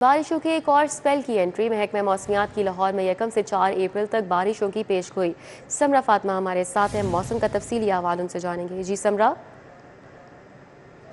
बारिशों के एक और स्पेल की एंट्री। महकमा मौसमियात की लाहौर में 1 से 4 अप्रैल तक बारिशों की पेशगोई। समरा फातिमा हमारे साथ है, मौसम का तफसीली अहवाल उनसे जानेंगे। जी समरा।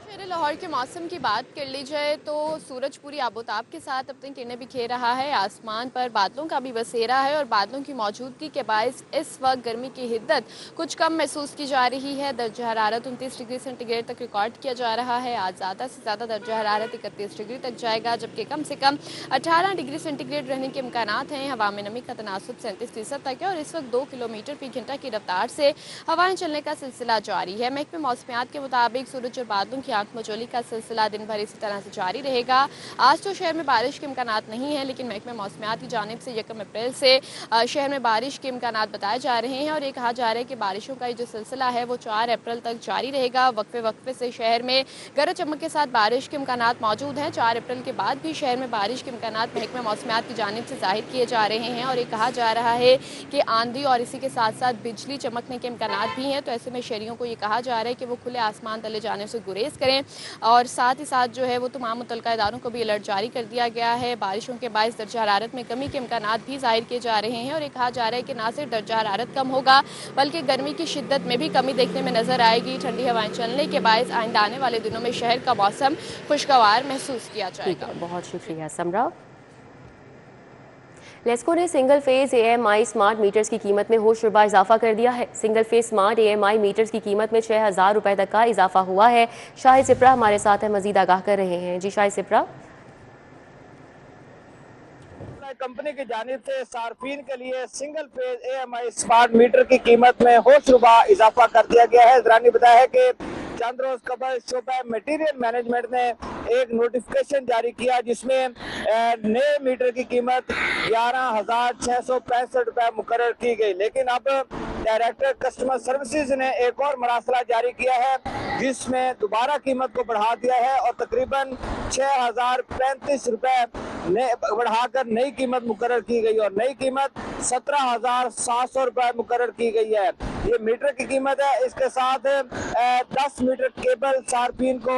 शहर लाहौर के मौसम की बात कर ली जाए तो सूरज पूरी आबोताब के साथ अपनी किरणें बिखेर रहा है। आसमान पर बादलों का भी बसेरा है और बादलों की मौजूदगी के बायस इस वक्त गर्मी की हिद्दत कुछ कम महसूस की जा रही है। दर्जा हरारत 29 डिग्री सेंटीग्रेड तक रिकॉर्ड किया जा रहा है। आज ज़्यादा से ज़्यादा दर्जा हरारत 31 डिग्री तक जाएगा, जबकि कम से कम 18 डिग्री सेंटीग्रेड रहने के इम्कान हैं। हवा में नमी का तनासुब 37% तक है और इस वक्त 2 किलोमीटर फी घंटा की रफ्तार से हवाएं चलने का सिलसिला जारी है। महकमे मौसमियात के मुताबिक सूरज और बादलों की आंख मचोली का सिलसिला दिन भर इसी तरह से जारी रहेगा। आज तो शहर में बारिश के इम्कान नहीं है, लेकिन महकमे मौसमियात की जानिब से 1 अप्रैल से शहर में बारिश के इम्कान बताए जा रहे हैं और ये कहा जा रहा है कि बारिशों का जो सिलसिला है वो 4 अप्रैल तक जारी रहेगा। वक्फे वक्फे से शहर में गरज चमक के साथ बारिश के इम्कान मौजूद हैं। 4 अप्रैल के बाद भी शहर में बारिश के इम्कान महकमे मौसमियात की जानिब से जाहिर किए जा रहे हैं और ये कहा जा रहा है कि आंधी और इसी के साथ साथ बिजली चमकने के इम्कान भी हैं। तो ऐसे में शहरियों को ये कहा जा रहा है कि वो खुले आसमान तले जाने से गुरेज करें और साथ ही साथ जो है वो तमाम मुतल्लिका इदारों को भी अलर्ट जारी कर दिया गया है। बारिशों के बायस दर्जा हरारत में कमी के इम्कान भी जाहिर किए जा रहे हैं और ये कहा जा रहा है कि ना सिर्फ दर्जा हरारत कम होगा बल्कि गर्मी की शिद्दत में भी कमी देखने में नजर आएगी। ठंडी हवाएं चलने के बायस आइंदा आने वाले दिनों में शहर का मौसम खुशगवार महसूस किया ठीक जाएगा। है, बहुत शुक्रिया समरा। लेस्को ने single phase AMI smart meters की कीमत में होशरुबा इजाफा कर दिया है। Single phase smart AMI meters की कीमत में 6,000 रुपए तक का इजाफा हुआ है। शाहिद सिप्रा हमारे साथ है, मजीद आगाह कर रहे हैं। जी शाहिद सिप्रा। कंपनी की जानिब से सार्फिन के लिए single phase AMI smart meter की कीमत में होशरुबा इजाफा कर दिया गया है। जरानी बताया है कि चंद रोज कबल शोबा मटेरियल मैनेजमेंट ने एक नोटिफिकेशन जारी किया जिसमें नए मीटर की कीमत 11,665 रुपए मुकर्रर की गई, लेकिन अब डायरेक्टर कस्टमर सर्विसेज ने एक और मरासला जारी किया है जिसमें दोबारा कीमत को बढ़ा दिया है और तकरीबन 6,035 रुपए बढ़ाकर नई कीमत मुकर्रर की गई और नई कीमत 17,700 रुपए मुकर्रर की गई है। ये मीटर की कीमत है। इसके साथ 10 मीटर केबल सार्फिन को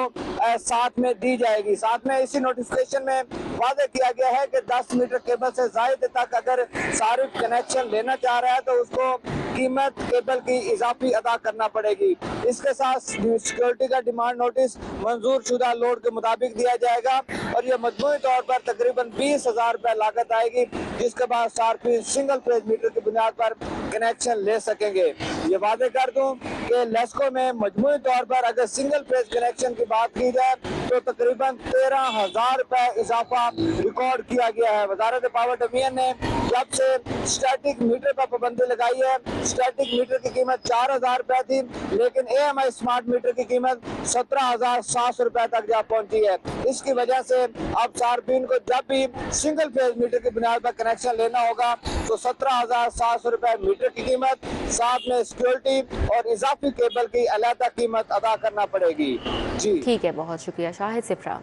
साथ में दी जाएगी। साथ में इसी नोटिफिकेशन में वादे किया गया है कि 10 मीटर केबल से जायद तक अगर सार्फ कनेक्शन लेना चाह रहा है तो उसको कीमत केबल की इजाफी अदा करना पड़ेगी। इसके साथ सिक्योरिटी का डिमांड नोटिस मंजूर शुदा लोड के मुताबिक दिया जाएगा और ये मजमूई तौर पर तकरीबन 20,000 रुपए लागत आएगी, जिसके बाद सार्फिन सिंगल फेज मीटर की बुनियाद पर कनेक्शन ले सकेंगे। ये वादे कर दूं कि लेस्को में मजमूई तौर पर अगर सिंगल फेज कनेक्शन की बात की जाए तो तकरीबन 13,000 रुपए इजाफा रिकॉर्ड किया गया है। वजारत पावर डोमियन ने जब से स्टैटिक मीटर पर पाबंदी लगाई है, स्टैटिक मीटर की कीमत 4,000 रुपए थी, लेकिन AMI स्मार्ट मीटर की कीमत 17,700 रुपए तक जा पहुंची है। इसकी वजह से अब सार्फिन को जब भी सिंगल फेज मीटर की बुनियाद पर कनेक्शन लेना होगा तो 17,700 रुपए मीटर की कीमत, साथ में सिक्योरिटी और इजाफी केबल की अलहदा कीमत अदा करना पड़ेगी। जी ठीक है, बहुत शुक्रिया शाहिद सिप्रा।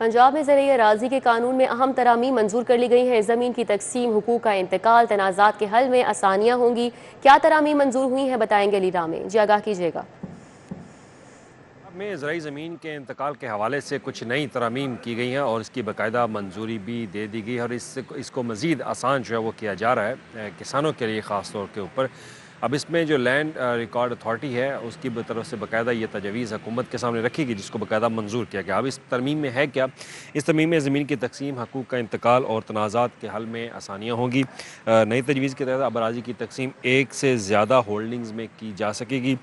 पंजाब में ज़रिए अराज़ी के कानून में अहम तरामीम मंजूर कर ली गई हैं। ज़मीन की तकसीम, हुकूक का इंतकाल, तनाज़ात के हल में आसानियाँ होंगी। क्या तरामीम मंजूर हुई हैं बताएंगे लीला में। जी आगाह कीजिएगा। में ज़राई ज़मीन के इंतकाल के हवाले से कुछ नई तरामीम की गई हैं और इसकी बाकायदा मंजूरी भी दे दी गई है और इसको मज़ीद आसान जो है वो किया जा रहा है किसानों के लिए ख़ास तौर के ऊपर। अब इसमें जो लैंड रिकॉर्ड अथॉरिटी है उसकी तरफ से बाकायदा ये तजवीज़ हुकूमत के सामने रखी गई जिसको बाकायदा मंजूर किया गया। अब इस तरमीम में है क्या? इस तरमीम में ज़मीन की तकसीम, हकूक़ का इंतकाल और तनाज़ात के हल में आसानियाँ होंगी। नई तजवीज़ के तहत अब अराज़ी की तकसीम एक से ज़्यादा होल्डिंग्स में की जा सकेगी।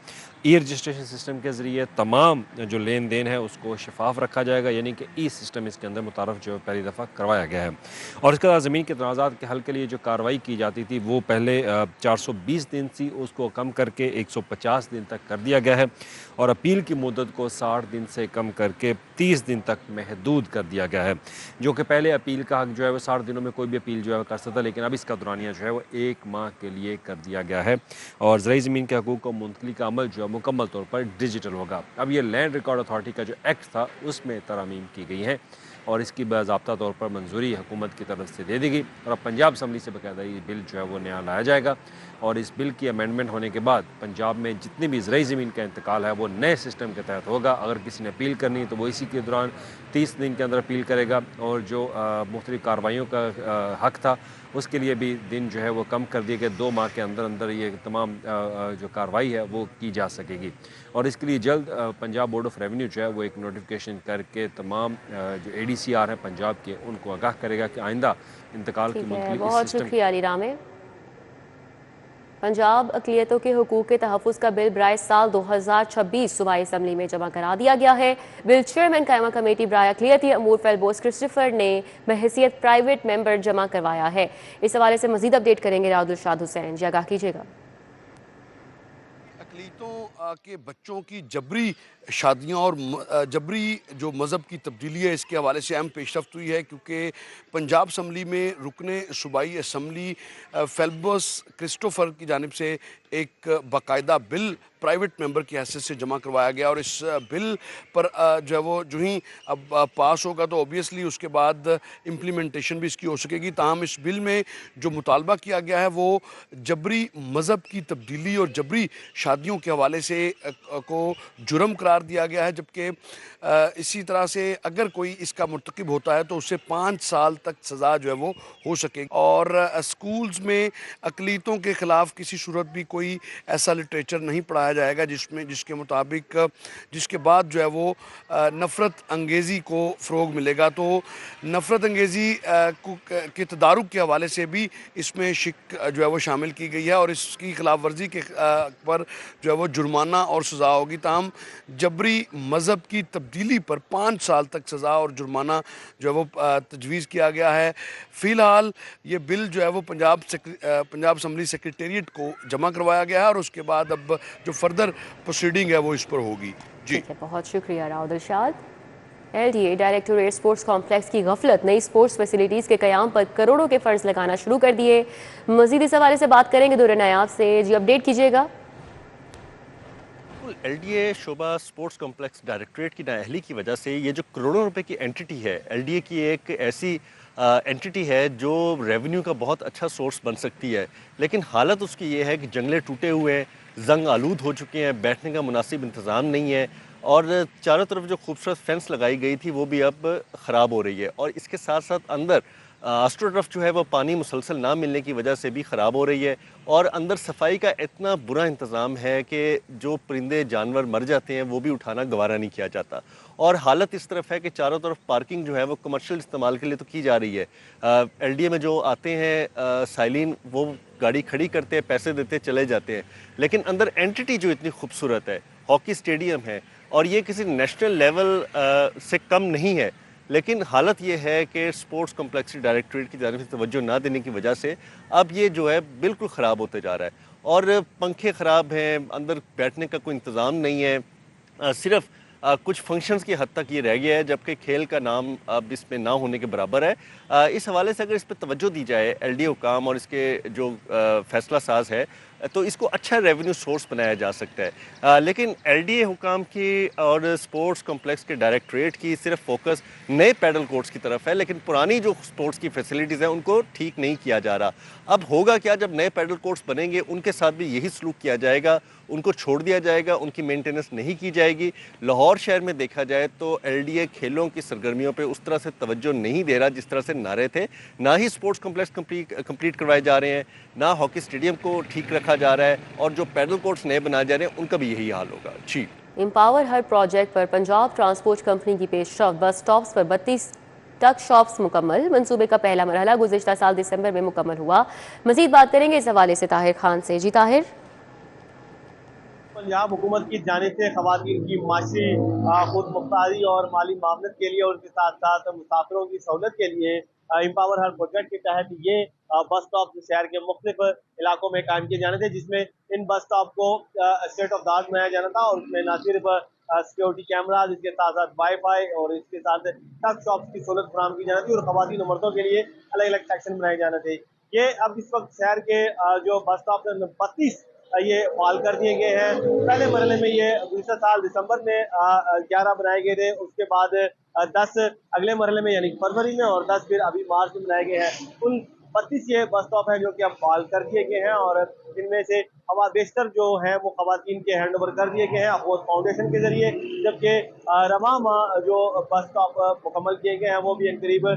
ई रजिस्ट्रेशन सिस्टम के ज़रिए तमाम जो लेन देन है उसको शफाफ रखा जाएगा, यानी कि ई सिस्टम इसके अंदर मुतारफ़ जो पहली दफ़ा करवाया गया है। और इसके बाद ज़मीन के तनाज़ात के हल के लिए जो कार्रवाई की जाती थी वो पहले 420 दिन थी, उसको कम करके 150 दिन तक कर दिया गया है और अपील की मुद्दत को 60 दिन से कम करके 30 दिन तक महदूद कर दिया गया है। जो कि पहले अपील का हक जो है वो 60 दिनों में कोई भी अपील जो है कर सकता है, लेकिन अब इसका दौरानिया जो है वो 1 माह के लिए कर दिया गया है और ज़राई ज़मीन के हकूक़ को मुंतकली का अमल जो है मुकम्मल तौर पर डिजिटल होगा। अब ये लैंड रिकॉर्ड अथॉरिटी का जो एक्ट था उसमें तरामीम की गई हैं और इसकी बाज़ाब्ता तौर पर मंजूरी हुकूमत की तरफ से दे दी गई और अब पंजाब असम्बली से बाकायदा ये बिल जो है वो नया लाया जाएगा और इस बिल की अमेंडमेंट होने के बाद पंजाब में जितनी भी ज़रई ज़मीन का इंतकाल है वो नए सिस्टम के तहत होगा। अगर किसी ने अपील करनी है तो वो इसी के दौरान 30 दिन के अंदर अपील करेगा और जो मुख्तलिफ कार्रवाइयों का हक था उसके लिए भी दिन जो है वो कम कर दिए गए। 2 माह के अंदर अंदर ये तमाम जो कार्रवाई है वो की जा सकेगी और इसके लिए जल्द पंजाब बोर्ड ऑफ रेवेन्यू जो है वो एक नोटिफिकेशन करके तमाम जो ADCR हैं पंजाब के उनको आगाह करेगा कि आइंदा इंतकाल की ठीक है, मुल्तवी इस बहुत सिस्टम शुक्रिया अली रामे। पंजाब अक़लियतों के हुकूक के तहफ़्फ़ुज़ का बिल बराए साल 2026 सूबाई असम्बली में जमा करा दिया गया है। बिल चेयरमैन कायमा कमेटी बराए अक़लियती अमूर फेलबोस क्रिस्टोफर ने बहैसियत प्राइवेट मेंबर जमा करवाया है। इस हवाले से मजीद अपडेट करेंगे राउदुलशाद हुसैन जी, आगाह कीजिएगा। अक़लीतों के बच्चों की जबरी शादियाँ और जबरी जो मज़हब की तब्दीली है इसके हवाले से अहम पेशरफ्त हुई है क्योंकि पंजाब असम्बली में रुकने सूबाई असम्बली फेलबोस क्रिस्टोफर की जानिब से एक बाकायदा बिल प्राइवेट मेंबर की हैसियत से जमा करवाया गया और इस बिल पर जो है वो जो ही अब पास होगा तो ऑब्वियसली उसके बाद इम्प्लीमेंटेशन भी इसकी हो सकेगी। ताहम इस बिल में जो मुतालबा किया गया है वो जबरी मज़हब की तब्दीली और जबरी शादियों के हवाले से को जुर्म करार दिया गया है, जबकि इसी तरह से अगर कोई इसका मुर्तकिब होता है तो उससे 5 साल तक सज़ा जो है वो हो सकेगी। और स्कूल्स में अक़लीतों के ख़िलाफ़ किसी सूरत भी कोई ऐसा लिटरेचर नहीं पढ़ाया जाएगा जिसके मुताबिक जिसके बाद जो है वो नफ़रत अंगेज़ी को फ़रोग मिलेगा। तो नफ़रत अंगेज़ी के तदारुक के हवाले से भी इसमें शिक जो है वो शामिल की गई है और इसकी खिलाफ वर्जी के पर जो है वो जुर्माना और सज़ा होगी। ताहम जबरी मज़हब की तब्दीली पर 5 साल तक सज़ा और जुर्माना जो है वो तजवीज़ किया गया है। फ़िलहाल ये बिल जो है वो पंजाब असम्बली सेक्रेटेरिएट को जमा करवाया गया है और उसके बाद अब जो फर्दर प्रोसीडिंग है वो इस पर होगी। जी ठीक है, बहुत शुक्रिया राउदुलशाद। LDA डायरेक्टोरेट स्पोर्ट्स कॉम्प्लेक्स की गफलत, नई स्पोर्ट्स फैसिलिटीज़ के क़याम पर करोड़ों के फ़र्ज लगाना शुरू कर दिए। मज़ीद इस हवाले से बात करेंगे दुर्र नायाब से जी, अपडेट कीजिएगा। LDA शोबा स्पोर्ट्स कॉम्प्लेक्स डायरेक्टरेट की नाअहली की वजह से ये जो करोड़ों रुपए की एंटिटी है, LDA की एक ऐसी एंटिटी है जो रेवेन्यू का बहुत अच्छा सोर्स बन सकती है, लेकिन हालत उसकी ये है कि जंगले टूटे हुए हैं, जंग आलूद हो चुके हैं, बैठने का मुनासिब इंतज़ाम नहीं है और चारों तरफ जो खूबसूरत फेंस लगाई गई थी वो भी अब ख़राब हो रही है और इसके साथ साथ अंदर एस्ट्रोटर्फ जो है वो पानी मुसलसल ना मिलने की वजह से भी ख़राब हो रही है और अंदर सफाई का इतना बुरा इंतज़ाम है कि जो परिंदे जानवर मर जाते हैं वो भी उठाना गवारा नहीं किया जाता और हालत इस तरफ है कि चारों तरफ पार्किंग जो है वो कमर्शियल इस्तेमाल के लिए तो की जा रही है। LDA में जो आते हैं साइलिन वो गाड़ी खड़ी करते हैं, पैसे देते चले जाते हैं, लेकिन अंदर एंटिटी जो इतनी खूबसूरत है, हॉकी स्टेडियम है और ये किसी नेशनल लेवल से कम नहीं है, लेकिन हालत ये है कि स्पोर्ट्स कॉम्प्लेक्स डायरेक्टरेट की जानिब से तवज्जो ना देने की वजह से अब ये जो है बिल्कुल ख़राब होते जा रहा है और पंखे ख़राब हैं, अंदर बैठने का कोई इंतज़ाम नहीं है, सिर्फ कुछ फंक्शंस की हद तक ये रह गया है, जबकि खेल का नाम अब इसमें ना होने के बराबर है। इस हवाले से अगर इस पर तवज्जो दी जाए LDA हुकाम और इसके जो फैसला साज है तो इसको अच्छा रेवेन्यू सोर्स बनाया जा सकता है, लेकिन LDA हुकाम की और स्पोर्ट्स कॉम्प्लेक्स के डायरेक्टरेट की सिर्फ फोकस नए पैडल कोर्ट्स की तरफ है, लेकिन पुरानी जो स्पोर्ट्स की फैसिलिटीज़ हैं उनको ठीक नहीं किया जा रहा। अब होगा क्या, जब नए पैडल कोर्ट्स बनेंगे उनके साथ भी यही सलूक किया जाएगा, उनको छोड़ दिया जाएगा, उनकी मेंटेनेंस नहीं की जाएगी। लाहौर शहर में देखा जाए तो LDA खेलों की सरगर्मियों पे उस तरह से तवज्जो नहीं दे रहा जिस तरह से नारे थे, ना ही स्पोर्ट्स कॉम्प्लेक्स कंप्लीट करवाए जा रहे हैं, ना हॉकी स्टेडियम को ठीक रखा जा रहा है और जो पैडल कोर्ट्स नए बनाए जा रहे हैं उनका भी यही हाल होगा। जी, एम्पावर हर प्रोजेक्ट पर पंजाब ट्रांसपोर्ट कंपनी की पेशरफ, बस स्टॉप्स पर 32 टक शॉप्स मुकम्मल। मंसूबे का पहला मरहला गुज़िश्ता साल दिसंबर में मुकम्मल हुआ। मजीद बात करेंगे इस हवाले से ताहिर खान से। जी ताहिर। पंजाब हुकूमत की जानिब से ख़वातीन की माशी खुद मुख्तारी और माली मामलत के लिए और उनके साथ साथ मुसाफिरों की सहूलत के लिए एम्पावर हर प्रोजेक्ट के तहत ये बस स्टॉप शहर के मुख्तलिफ इलाकों में कायम किए जाने थे, जिसमें इन बस स्टॉप को स्टेट ऑफ द आर्ट बनाया जाना था और उसमें न सिर्फ सिक्योरिटी कैमरा, इसके साथ साथ वाईफाई और इसके साथ टक शॉप्स की सहूलत फराहम की जानी थी और ख़वातीन और मर्दों के लिए अलग अलग सेक्शन बनाए जाने थे। ये अब इस वक्त शहर के जो बस स्टॉप 32 ये फाल कर दिए गए हैं। पहले मरहले में ये गुज़िश्ता साल दिसंबर में 11 बनाए गए थे, उसके बाद 10 अगले मरहले में यानी फरवरी में और 10 फिर अभी मार्च में बनाए गए हैं। कुल 32 ये बस स्टॉप हैं जो कि अब बहाल कर दिए गए हैं और इनमें से हवा बेशतर जो है वो खवातीन के हैंड ओवर कर दिए गए हैं अफवोज फाउंडेशन के जरिए, जबकि रवा जो बस स्टॉप मुकम्मल किए गए हैं वो भी करीब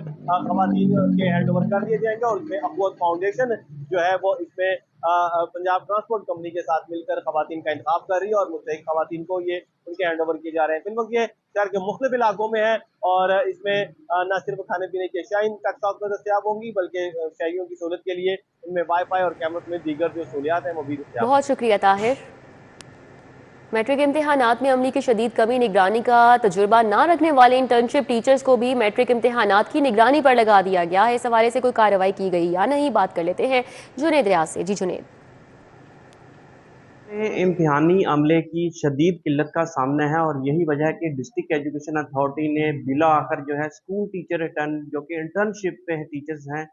खवातीन के हैंड ओवर कर दिए जाएंगे और इसमें अफवोज फाउंडेशन जो है वो इसमें पंजाब ट्रांसपोर्ट कंपनी के साथ मिलकर खवातीन का इंतखाब कर रही है और मुस्तहिक खवातीन को ये उनके हैंड ओवर किए जा रहे हैं। फिलहाल ये शहर के मुख्तलिफ इलाकों में है और इसमें न सिर्फ खाने पीने की अशियाएं इनका स्टॉक में दस्तियाब होंगी बल्कि शहरियों की सहूलत के लिए इनमें वाईफाई और कैमरों में दीगर जो सहूलियात हैं वो भी दस्तियाब। बहुत शुक्रिया ताहिर। मैट्रिक इम्तिहानात में अमली की शदीद कमी, निगरानी का तजुर्बा ना रखने वाले इंटर्नशिप टीचर्स को भी मैट्रिक इम्तिहानात की निगरानी पर लगा दिया गया है। इस हवाले से कोई कार्रवाई की गई या नहीं, बात कर लेते हैं जुनेद रियाज से। जी जुनेद। इम्तिहानी अमले की शदीद किल्लत का सामना है और यही वजह है कि डिस्ट्रिक्ट एजुकेशन अथॉरिटी ने बिला आखिर जो है स्कूल टीचर रिटर्न जो कि इंटर्नशिप पे टीचर्स हैं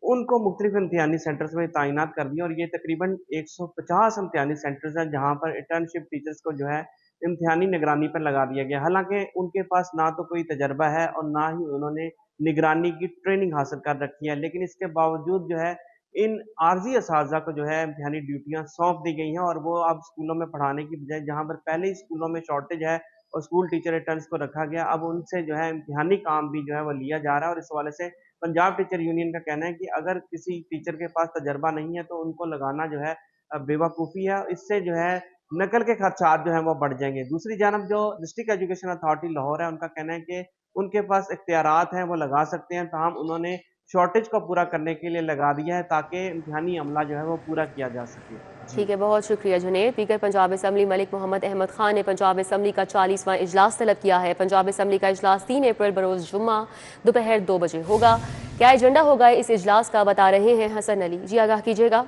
उनको मुख्तलिफ इम्तिहानी सेंटर्स में तैनात कर दिया और ये तकरीबन 150 इम्तिहानी सेंटर्स हैं जहाँ पर इंटर्नशिप टीचर्स को जो है इम्तिहानी निगरानी पर लगा दिया गया। हालांकि उनके पास ना तो कोई तजर्बा है और ना ही उन्होंने निगरानी की ट्रेनिंग हासिल कर रखी है, लेकिन इसके बावजूद जो है इन आर्जी असातिज़ा को जो है इम्तिहानी ड्यूटियां सौंप दी गई हैं और वो अब स्कूलों में पढ़ाने की बजाय जहाँ पर पहले ही स्कूलों में शॉर्टेज है और स्कूल टीचर रिटर्न्स को रखा गया, अब उनसे जो है इम्तिहानी काम भी जो है वो लिया जा रहा है। और इस हवाले से पंजाब टीचर यूनियन का कहना है कि अगर किसी टीचर के पास तजर्बा नहीं है तो उनको लगाना जो है बेवकूफ़ी है, इससे जो है नकल के खर्चात जो है वो बढ़ जाएंगे। दूसरी जानब जो डिस्ट्रिक्ट एजुकेशन अथॉरिटी लाहौर है उनका कहना है कि उनके पास इख्तियारात हैं, वो लगा सकते हैं, ताहम उन्होंने शॉर्टेज को पूरा करने के लिए लगा दिया है ताकि इम्तिहानी अमला जो है वो पूरा किया जा सके। ठीक है, बहुत शुक्रिया जुनेद। स्पीकर पंजाब असम्बली मलिक मोहम्मद अहमद खान ने पंजाब असम्बली का 40वां इजलास तलब किया है। पंजाब असम्बली का इजलास 3 अप्रैल बरोज़ जुम्मा दोपहर 2 बजे होगा। क्या एजेंडा होगा इस इजलास का, बता रहे हैं हसन अली। जी आगाह कीजिएगा।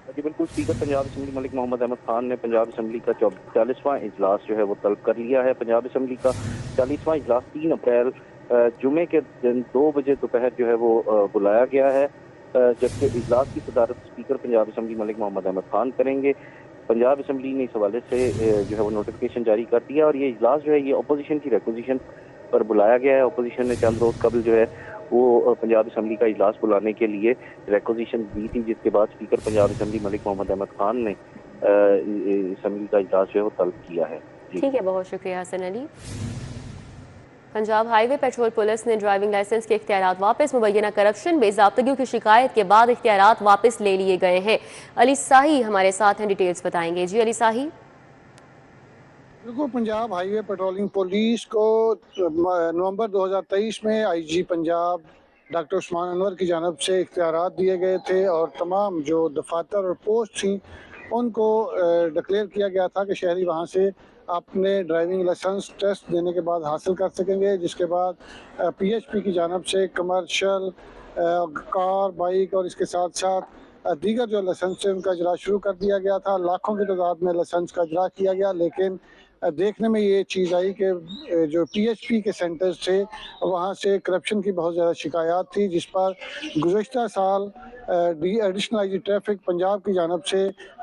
जी बिल्कुल, स्पीकर पंजाब असम्बली मलिक मोहम्मद अहमद खान ने पंजाब असम्बली का 40वां इजलास जो है वो तलब कर लिया है। पंजाब असम्बली का 40वां इजलास 3 अप्रैल जुमे के दिन 2 बजे दोपहर जो है वो बुलाया गया है, जबकि इजलास की सदारत स्पीकर पंजाब असम्बली मलिक मोहम्मद अहमद खान करेंगे। पंजाब असम्बली ने इस हवाले से जो है वो नोटिफिकेशन जारी कर दिया और ये इजलास जो है ये अपोजिशन की रिक्वेजिशन पर बुलाया गया है। अपोजिशन ने चंद रोज कबल जो है वो पंजाब असम्बली का इजलास बुलाने के लिए रिक्वेजिशन दी थी, जिसके बाद स्पीकर पंजाब असम्बली मलिक मोहम्मद अहमद खान ने असम्बली का इजलास जो है वो तलब किया है। ठीक है, बहुत शुक्रिया Hasan Ali. Punjab highway patrol police ने ड्राइविंग लाइसेंस के इख्तियारात वापस, मुबैना करप्शन बेज़ाब्तगियों की शिकायत के बाद इख्तियारात वापस ले लिए गए हैं। अली साही हमारे साथ हैं, डिटेल्स बताएंगे। जी अली साही। बिल्कुल, पंजाब हाईवे पेट्रोलिंग पुलिस को नवंबर 2023 में आईजी पंजाब डॉक्टर उस्मान अनवर की जानब से इख्तियारात दिए गए थे और तमाम जो दफातर और पोस्ट थी उनको डिक्लेयर किया गया था कि शहरी वहाँ से अपने ड्राइविंग लाइसेंस टेस्ट देने के बाद हासिल कर सकेंगे, जिसके बाद पीएचपी की जानब से कमर्शियल कार, बाइक और इसके साथ साथ दीगर जो लाइसेंस थे उनका इजरा शुरू कर दिया गया था। लाखों की तादाद में लाइसेंस का इजरा किया गया, लेकिन देखने में ये चीज़ आई कि जो पीएचपी के सेंटर्स थे वहाँ से करप्शन की बहुत ज़्यादा शिकायत थी, जिस पर गुज़श्ता साल एडिशनल आईजी ट्रैफिक पंजाब की जानब से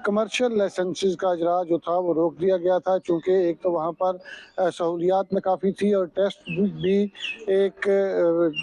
कमर्शियल लाइसेंसेस का इजरा जो था वो रोक दिया गया था, चूँकि एक तो वहाँ पर सहूलियात में काफ़ी थी और टेस्ट भी एक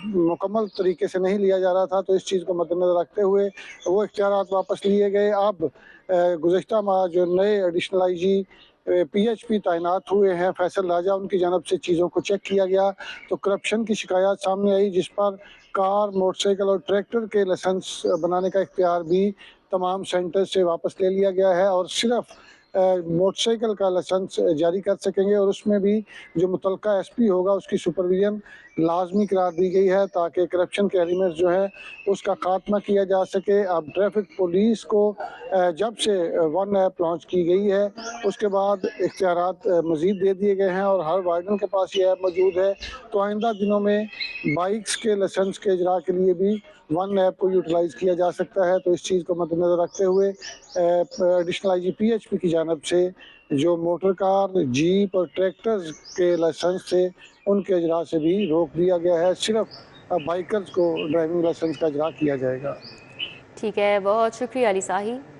मुकम्मल तरीके से नहीं लिया जा रहा था। तो इस चीज़ को मद्देनज़र रखते हुए वो इख्तियारात वापस लिए गए। अब गुज़श्ता माह जो नए एडिशनल आईजी पीएचपी तैनात हुए हैं फैसल राजा, उनकी जानब से चीज़ों को चेक किया गया तो करप्शन की शिकायत सामने आई, जिस पर कार, मोटरसाइकिल और ट्रैक्टर के लाइसेंस बनाने का इख्तियार भी तमाम सेंटर से वापस ले लिया गया है और सिर्फ मोटरसाइकिल का लाइसेंस जारी कर सकेंगे और उसमें भी जो मुतलका एसपी होगा उसकी सुपरविजन लाजमी करार दी गई है ताकि करप्शन के एलिमेंट्स जो है उसका खात्मा किया जा सके। अब ट्रैफिक पुलिस को जब से वन ऐप लॉन्च की गई है उसके बाद इख्तियारात मज़ीद दे दिए गए हैं और हर वार्डन के पास ये ऐप मौजूद है, तो आइंदा दिनों में बाइक्स के लाइसेंस के इजरा के लिए भी वन ऐप को यूटिलाइज़ किया जा सकता है। तो इस चीज़ को मद्देनज़र रखते हुए एडिशनल आईजी पीएचपी की जानब से जो मोटर कार, जीप और ट्रैक्टर्स के लाइसेंस थे उनके इजरा से भी रोक दिया गया है। सिर्फ बाइकर्स को ड्राइविंग लाइसेंस का इजरा किया जाएगा। ठीक है, बहुत शुक्रिया अली साही।